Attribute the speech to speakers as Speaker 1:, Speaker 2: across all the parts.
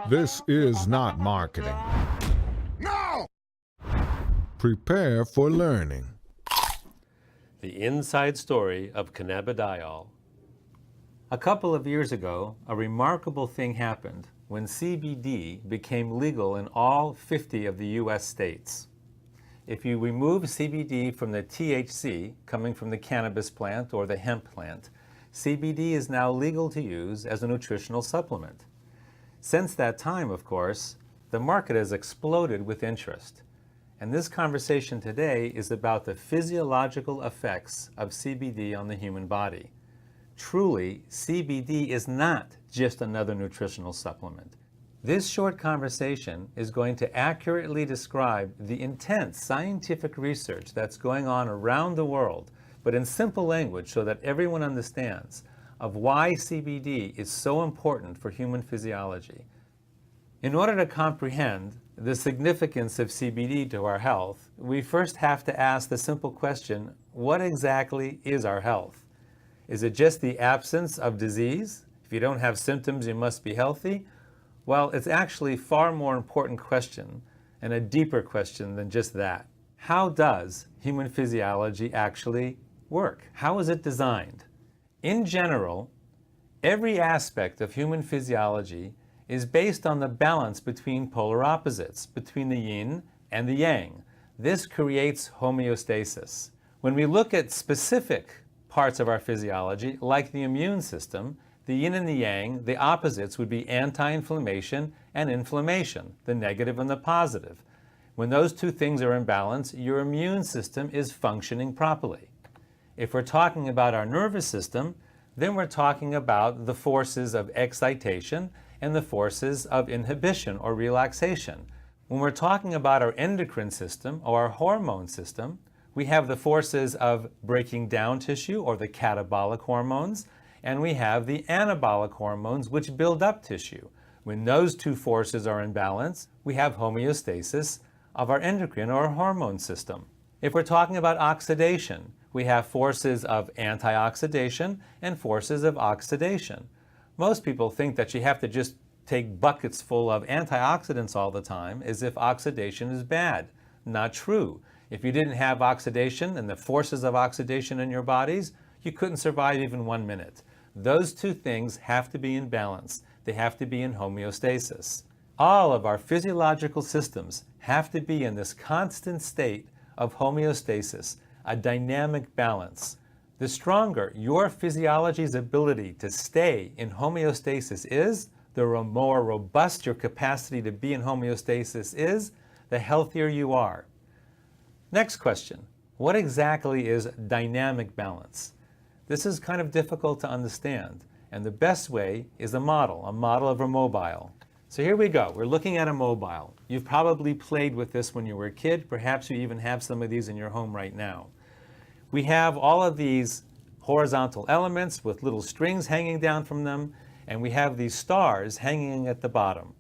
Speaker 1: This is not marketing.
Speaker 2: No!
Speaker 1: Prepare for learning.
Speaker 3: The inside story of cannabidiol. A couple of years ago, a remarkable thing happened when CBD became legal in all 50 of the US states. If you remove CBD from the THC coming from the cannabis plant or the hemp plant, CBD is now legal to use as a nutritional supplement. Since that time, of course, the market has exploded with interest. And this conversation today is about the physiological effects of CBD on the human body. Truly, CBD is not just another nutritional supplement. This short conversation is going to accurately describe the intense scientific research that's going on around the world, but in simple language so that everyone understands, of why CBD is so important for human physiology. In order to comprehend the significance of CBD to our health, we first have to ask the simple question, what exactly is our health? Is it just the absence of disease? If you don't have symptoms, you must be healthy? Well, it's actually a far more important question and a deeper question than just that. How does human physiology actually work? How is it designed? In general, every aspect of human physiology is based on the balance between polar opposites, between the yin and the yang. This creates homeostasis. When we look at specific parts of our physiology, like the immune system, the yin and the yang, the opposites would be anti-inflammation and inflammation, the negative and the positive. When those two things are in balance, your immune system is functioning properly. If we're talking about our nervous system, then we're talking about the forces of excitation and the forces of inhibition or relaxation. When we're talking about our endocrine system or our hormone system, we have the forces of breaking down tissue or the catabolic hormones, and we have the anabolic hormones which build up tissue. When those two forces are in balance, we have homeostasis of our endocrine or hormone system. If we're talking about oxidation, we have forces of antioxidation and forces of oxidation. Most people think that you have to just take buckets full of antioxidants all the time as if oxidation is bad. Not true. If you didn't have oxidation and the forces of oxidation in your bodies, you couldn't survive even 1 minute. Those two things have to be in balance. They have to be in homeostasis. All of our physiological systems have to be in this constant state of homeostasis, a dynamic balance. The stronger your physiology's ability to stay in homeostasis is, the more robust your capacity to be in homeostasis is, the healthier you are. Next question, what exactly is dynamic balance? This is kind of difficult to understand, and the best way is a model of a mobile. So here we go, we're looking at a mobile. You've probably played with this when you were a kid, perhaps you even have some of these in your home right now. We have all of these horizontal elements with little strings hanging down from them, and we have these stars hanging at the bottom.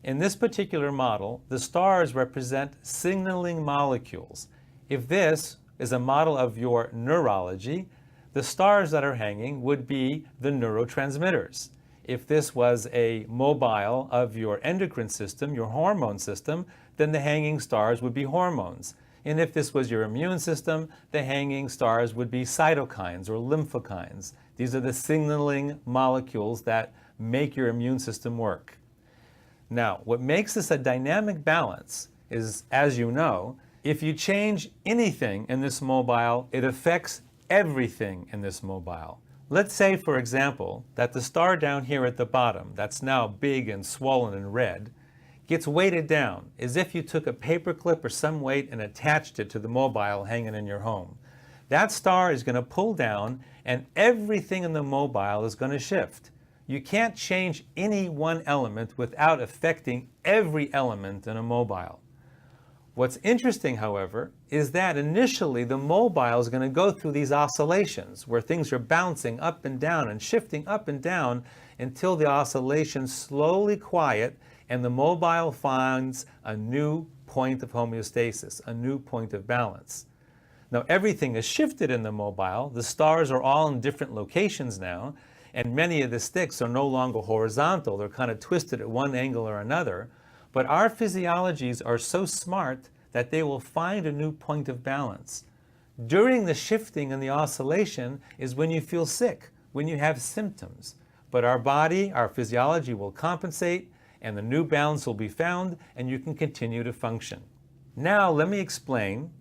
Speaker 3: In this particular model, the stars represent signaling molecules. If this is a model of your neurology, the stars that are hanging would be the neurotransmitters. If this was a mobile of your endocrine system, your hormone system, then the hanging stars would be hormones. And if this was your immune system, the hanging stars would be cytokines or lymphokines. These are the signaling molecules that make your immune system work. Now, what makes this a dynamic balance is, as you know, if you change anything in this mobile, it affects everything in this mobile. Let's say, for example, that the star down here at the bottom, that's now big and swollen and red, gets weighted down as if you took a paper clip or some weight and attached it to the mobile hanging in your home. That star is going to pull down and everything in the mobile is going to shift. You can't change any one element without affecting every element in a mobile. What's interesting, however, is that initially the mobile is going to go through these oscillations where things are bouncing up and down and shifting up and down until the oscillations slowly quiet and the mobile finds a new point of homeostasis, a new point of balance. Now everything is shifted in the mobile. The stars are all in different locations now, and many of the sticks are no longer horizontal. They're kind of twisted at one angle or another. But our physiologies are so smart that they will find a new point of balance. During the shifting and the oscillation is when you feel sick, when you have symptoms. But our body, our physiology will compensate, and the new balance will be found, and you can continue to function. Now, let me explain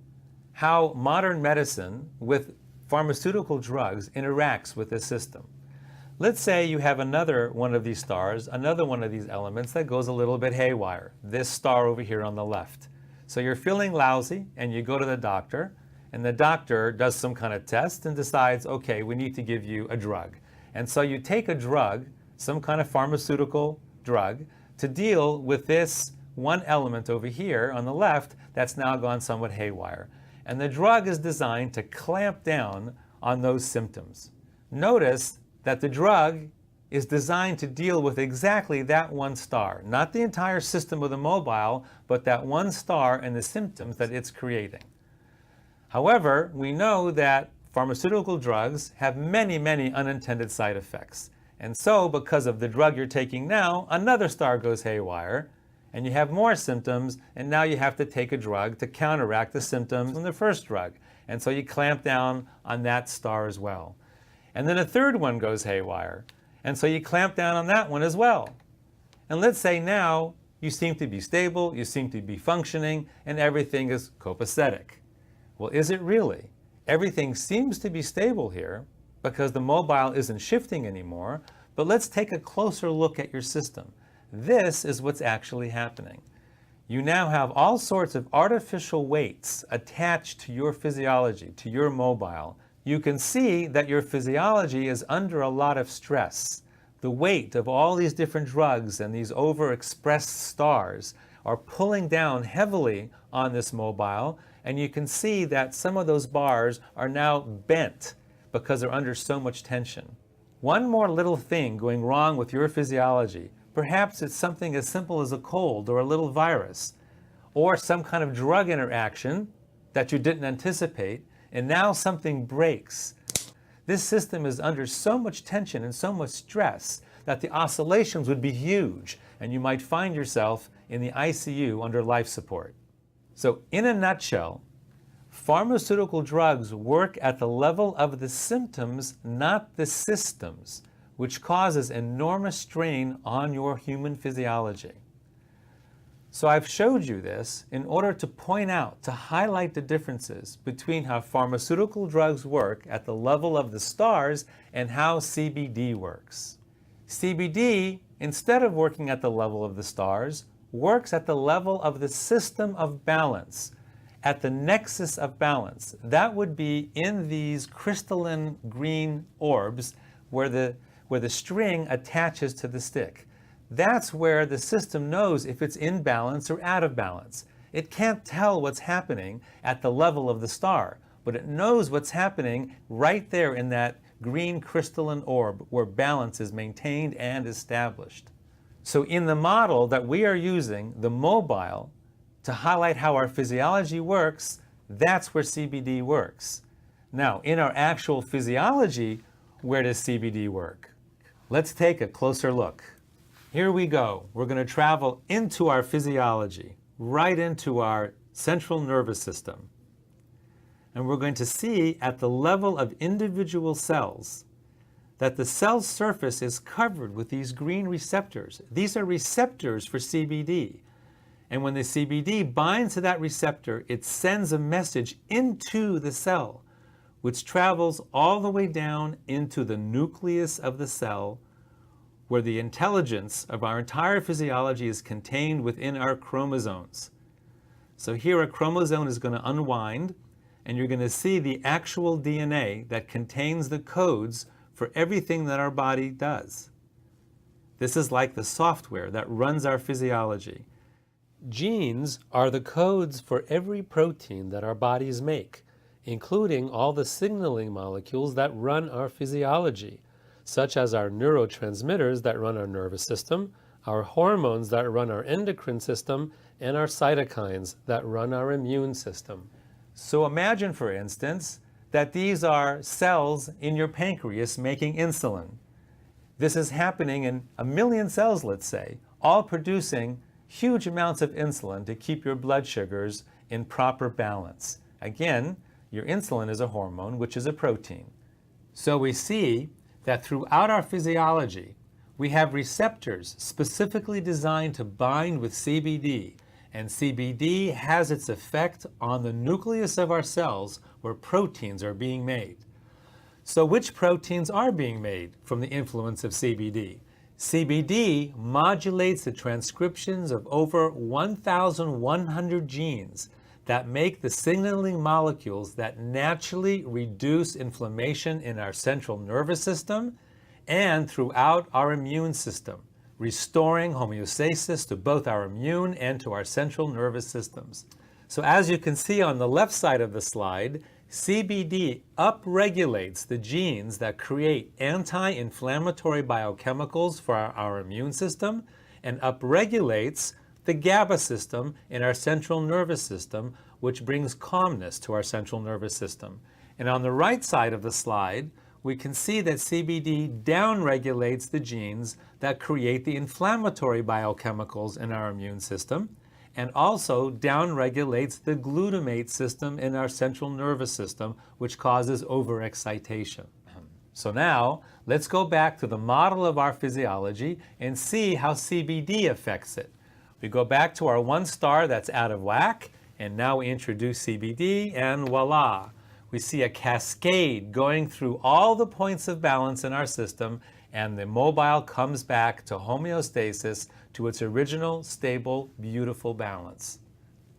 Speaker 3: how modern medicine with pharmaceutical drugs interacts with this system. Let's say you have another one of these stars, another one of these elements that goes a little bit haywire, this star over here on the left. So you're feeling lousy, and you go to the doctor, and the doctor does some kind of test and decides, okay, we need to give you a drug. And so you take a drug, some kind of pharmaceutical drug, to deal with this one element over here on the left that's now gone somewhat haywire. And the drug is designed to clamp down on those symptoms. Notice that the drug is designed to deal with exactly that one star, not the entire system of the mobile, but that one star and the symptoms that it's creating. However, we know that pharmaceutical drugs have many, many unintended side effects. And so, because of the drug you're taking now, another star goes haywire, and you have more symptoms, and now you have to take a drug to counteract the symptoms from the first drug. And so you clamp down on that star as well. And then a third one goes haywire, and so you clamp down on that one as well. And let's say now you seem to be stable, you seem to be functioning, and everything is copacetic. Well, is it really? Everything seems to be stable here because the mobile isn't shifting anymore, but let's take a closer look at your system. This is what's actually happening. You now have all sorts of artificial weights attached to your physiology, to your mobile. You can see that your physiology is under a lot of stress. The weight of all these different drugs and these overexpressed stars are pulling down heavily on this mobile, and you can see that some of those bars are now bent because they're under so much tension. One more little thing going wrong with your physiology, perhaps it's something as simple as a cold or a little virus, or some kind of drug interaction that you didn't anticipate, and now something breaks. This system is under so much tension and so much stress that the oscillations would be huge, and you might find yourself in the ICU under life support. So in a nutshell, pharmaceutical drugs work at the level of the symptoms, not the systems, which causes enormous strain on your human physiology. So I've showed you this in order to point out, to highlight the differences between how pharmaceutical drugs work at the level of the stars and how CBD works. CBD, instead of working at the level of the stars, works at the level of the system of balance, at the nexus of balance. That would be in these crystalline green orbs where the string attaches to the stick. That's where the system knows if it's in balance or out of balance. It can't tell what's happening at the level of the star, but it knows what's happening right there in that green crystalline orb where balance is maintained and established. So in the model that we are using, the mobile, to highlight how our physiology works, that's where CBD works. Now, in our actual physiology, where does CBD work? Let's take a closer look. Here we go. We're going to travel into our physiology, right into our central nervous system. And we're going to see at the level of individual cells that the cell surface is covered with these green receptors. These are receptors for CBD. And when the CBD binds to that receptor, it sends a message into the cell, which travels all the way down into the nucleus of the cell, where the intelligence of our entire physiology is contained within our chromosomes. So here a chromosome is going to unwind, and you're going to see the actual DNA that contains the codes for everything that our body does. This is like the software that runs our physiology. Genes are the codes for every protein that our bodies make, including all the signaling molecules that run our physiology, such as our neurotransmitters that run our nervous system, our hormones that run our endocrine system, and our cytokines that run our immune system. So imagine, for instance, that these are cells in your pancreas making insulin. This is happening in 1 million cells, let's say, all producing huge amounts of insulin to keep your blood sugars in proper balance. Again, your insulin is a hormone, which is a protein. So we see that throughout our physiology, we have receptors specifically designed to bind with CBD, and CBD has its effect on the nucleus of our cells where proteins are being made. So which proteins are being made from the influence of CBD? CBD modulates the transcriptions of over 1,100 genes that make the signaling molecules that naturally reduce inflammation in our central nervous system and throughout our immune system, restoring homeostasis to both our immune and to our central nervous systems. So as you can see on the left side of the slide, CBD upregulates the genes that create anti-inflammatory biochemicals for our immune system and upregulates the GABA system in our central nervous system, which brings calmness to our central nervous system. And on the right side of the slide, we can see that CBD downregulates the genes that create the inflammatory biochemicals in our immune system, and also downregulates the glutamate system in our central nervous system, which causes overexcitation. So now, let's go back to the model of our physiology and see how CBD affects it. We go back to our one star that's out of whack, and now we introduce CBD, and voila! We see a cascade going through all the points of balance in our system, and the mobile comes back to homeostasis, to its original, stable, beautiful balance.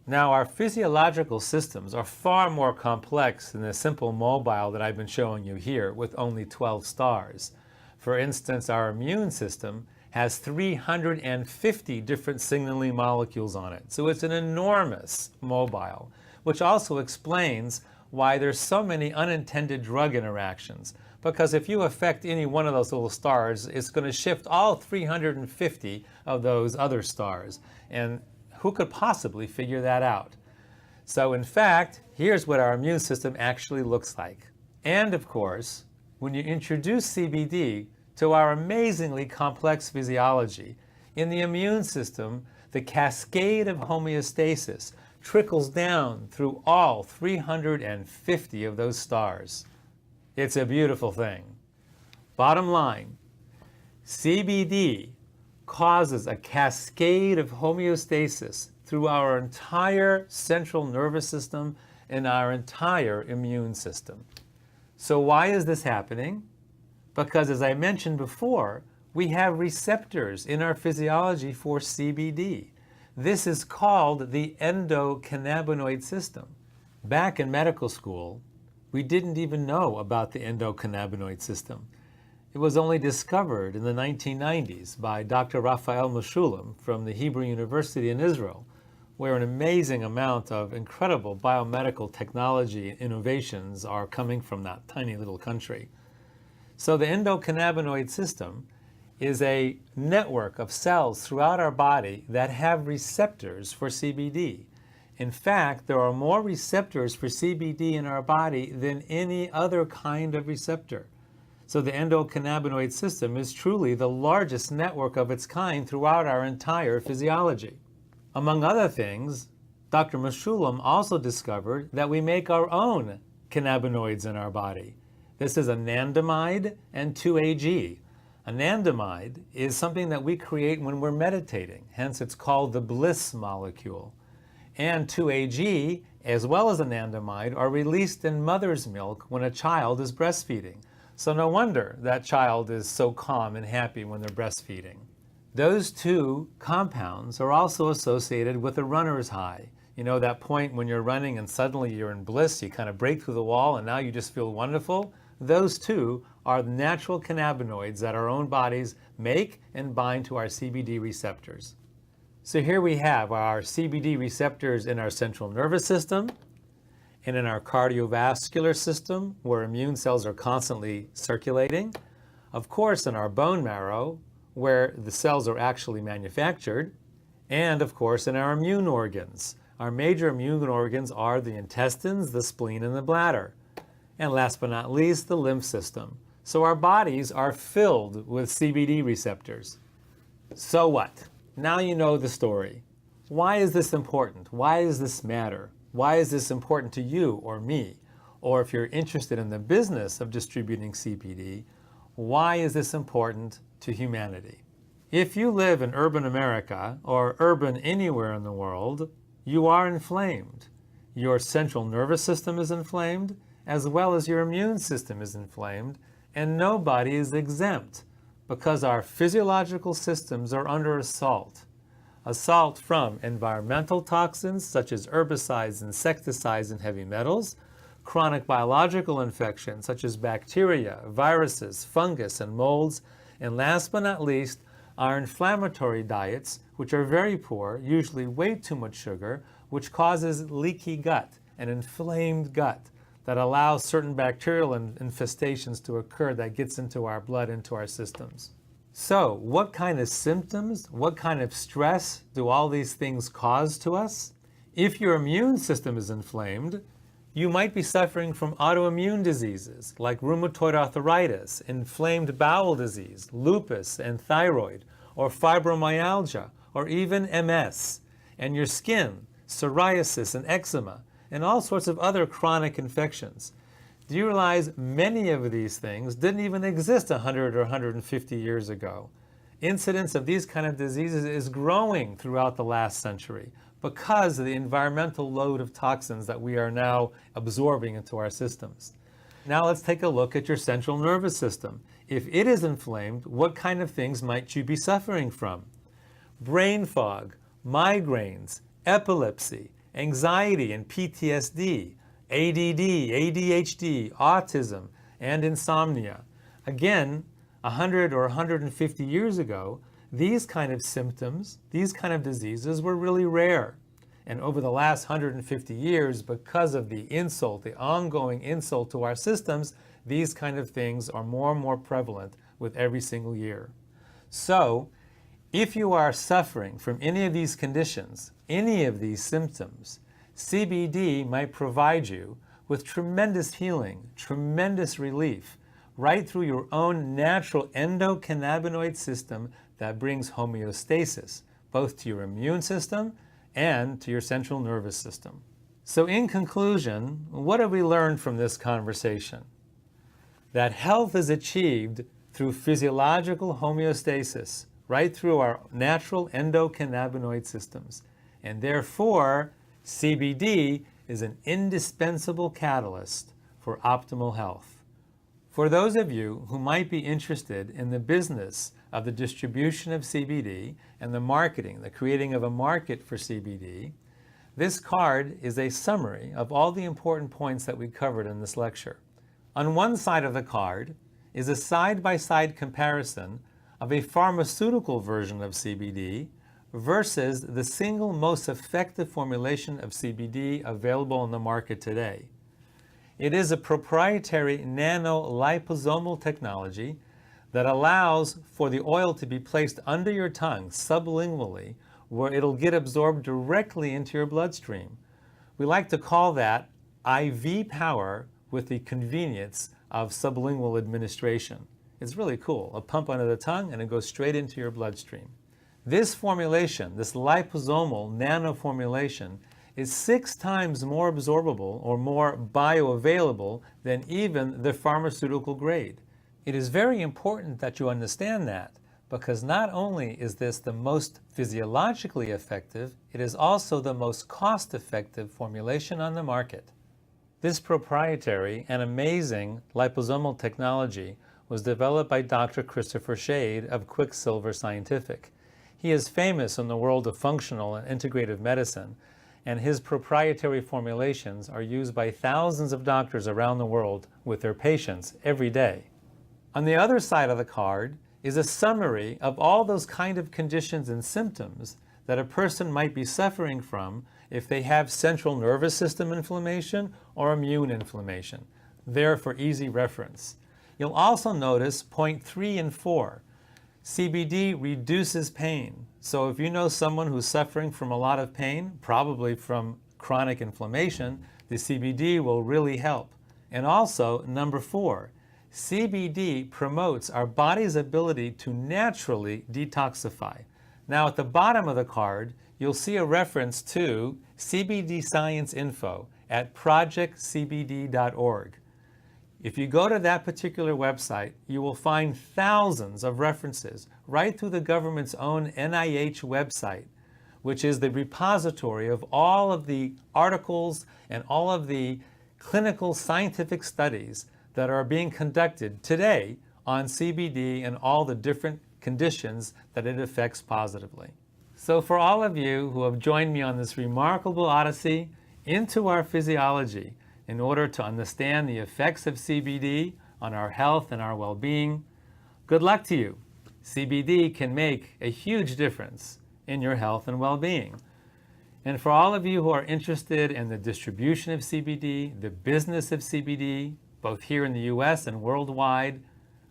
Speaker 3: Now, our physiological systems are far more complex than the simple mobile that I've been showing you here with only 12 stars. For instance, our immune system has 350 different signaling molecules on it, so it's an enormous mobile, which also explains why there's so many unintended drug interactions. Because if you affect any one of those little stars, it's going to shift all 350 of those other stars. And who could possibly figure that out? So in fact, here's what our immune system actually looks like. And of course, when you introduce CBD to our amazingly complex physiology, in the immune system, the cascade of homeostasis trickles down through all 350 of those stars. It's a beautiful thing. Bottom line, CBD causes a cascade of homeostasis through our entire central nervous system and our entire immune system. So why is this happening? Because as I mentioned before, we have receptors in our physiology for CBD. This is called the endocannabinoid system. Back in medical school, we didn't even know about the endocannabinoid system. It was only discovered in the 1990s by Dr. Raphael Mechoulam from the Hebrew University in Israel, where an amazing amount of incredible biomedical technology and innovations are coming from that tiny little country. So the endocannabinoid system is a network of cells throughout our body that have receptors for CBD. In fact, there are more receptors for CBD in our body than any other kind of receptor. So the endocannabinoid system is truly the largest network of its kind throughout our entire physiology. Among other things, Dr. Mechoulam also discovered that we make our own cannabinoids in our body. This is anandamide and 2-AG. Anandamide is something that we create when we're meditating, hence it's called the bliss molecule. And 2-AG, as well as anandamide, are released in mother's milk when a child is breastfeeding. So no wonder that child is so calm and happy when they're breastfeeding. Those two compounds are also associated with a runner's high. You know, that point when you're running and suddenly you're in bliss, you kind of break through the wall and now you just feel wonderful. Those two are the natural cannabinoids that our own bodies make and bind to our CBD receptors. So here we have our CBD receptors in our central nervous system and in our cardiovascular system, where immune cells are constantly circulating. Of course, in our bone marrow, where the cells are actually manufactured. And of course, in our immune organs. Our major immune organs are the intestines, the spleen, and the bladder. And last but not least, the lymph system. So our bodies are filled with CBD receptors. So what? Now you know the story. Why is this important? Why does this matter? Why is this important to you or me? Or if you're interested in the business of distributing CBD, why is this important to humanity? If you live in urban America or urban anywhere in the world, you are inflamed. Your central nervous system is inflamed, as well as your immune system is inflamed, and nobody is exempt because our physiological systems are under assault. Assault from environmental toxins such as herbicides, insecticides, and heavy metals, chronic biological infections such as bacteria, viruses, fungus, and molds, and last but not least, our inflammatory diets, which are very poor, usually way too much sugar, which causes leaky gut, an inflamed gut that allows certain bacterial infestations to occur that gets into our blood, into our systems. So, what kind of symptoms, what kind of stress do all these things cause to us? If your immune system is inflamed, you might be suffering from autoimmune diseases like rheumatoid arthritis, inflamed bowel disease, lupus and thyroid, or fibromyalgia, or even MS, and your skin, psoriasis and eczema, and all sorts of other chronic infections. Do you realize many of these things didn't even exist 100 or 150 years ago? Incidence of these kind of diseases is growing throughout the last century because of the environmental load of toxins that we are now absorbing into our systems. Now let's take a look at your central nervous system. If it is inflamed, what kind of things might you be suffering from? Brain fog, migraines, epilepsy, anxiety and PTSD, ADD, ADHD, autism, and insomnia. Again, 100 or 150 years ago, these kind of symptoms, these kind of diseases were really rare. And over the last 150 years, because of the insult, the ongoing insult to our systems, these kind of things are more and more prevalent with every single year. So, if you are suffering from any of these conditions, any of these symptoms, CBD might provide you with tremendous healing, tremendous relief, right through your own natural endocannabinoid system that brings homeostasis, both to your immune system and to your central nervous system. So in conclusion, what have we learned from this conversation? That health is achieved through physiological homeostasis, right through our natural endocannabinoid systems. And therefore, CBD is an indispensable catalyst for optimal health. For those of you who might be interested in the business of the distribution of CBD and the marketing, the creating of a market for CBD, this card is a summary of all the important points that we covered in this lecture. On one side of the card is a side-by-side comparison of a pharmaceutical version of CBD versus the single most effective formulation of CBD available on the market today. It is a proprietary nano-liposomal technology that allows for the oil to be placed under your tongue sublingually, where it'll get absorbed directly into your bloodstream. We like to call that IV power with the convenience of sublingual administration. It's really cool. A pump under the tongue and it goes straight into your bloodstream. This formulation, this liposomal nano formulation, is 6 times more absorbable or more bioavailable than even the pharmaceutical grade. It is very important that you understand that, because not only is this the most physiologically effective, it is also the most cost-effective formulation on the market. This proprietary and amazing liposomal technology was developed by Dr. Christopher Shade of Quicksilver Scientific. He is famous in the world of functional and integrative medicine, and his proprietary formulations are used by thousands of doctors around the world with their patients every day. On the other side of the card is a summary of all those kind of conditions and symptoms that a person might be suffering from if they have central nervous system inflammation or immune inflammation, there for easy reference. You'll also notice point 3 and 4. CBD reduces pain. So if you know someone who's suffering from a lot of pain, probably from chronic inflammation, the CBD will really help. And also, number 4, CBD promotes our body's ability to naturally detoxify. Now, at the bottom of the card, you'll see a reference to CBD Science Info at projectcbd.org. If you go to that particular website, you will find thousands of references right through the government's own NIH website, which is the repository of all of the articles and all of the clinical scientific studies that are being conducted today on CBD and all the different conditions that it affects positively. So for all of you who have joined me on this remarkable odyssey into our physiology in order to understand the effects of CBD on our health and our well-being, good luck to you. CBD can make a huge difference in your health and well-being. And for all of you who are interested in the distribution of CBD, the business of CBD, both here in the US and worldwide,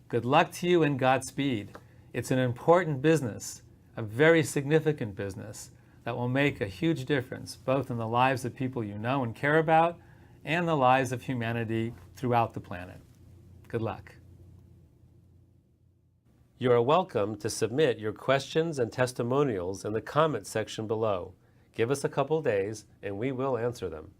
Speaker 3: good luck to you and Godspeed. It's an important business, a very significant business that will make a huge difference both in the lives of people you know and care about and the lives of humanity throughout the planet. Good luck. You are welcome to submit your questions and testimonials in the comment section below. Give us a couple days and we will answer them.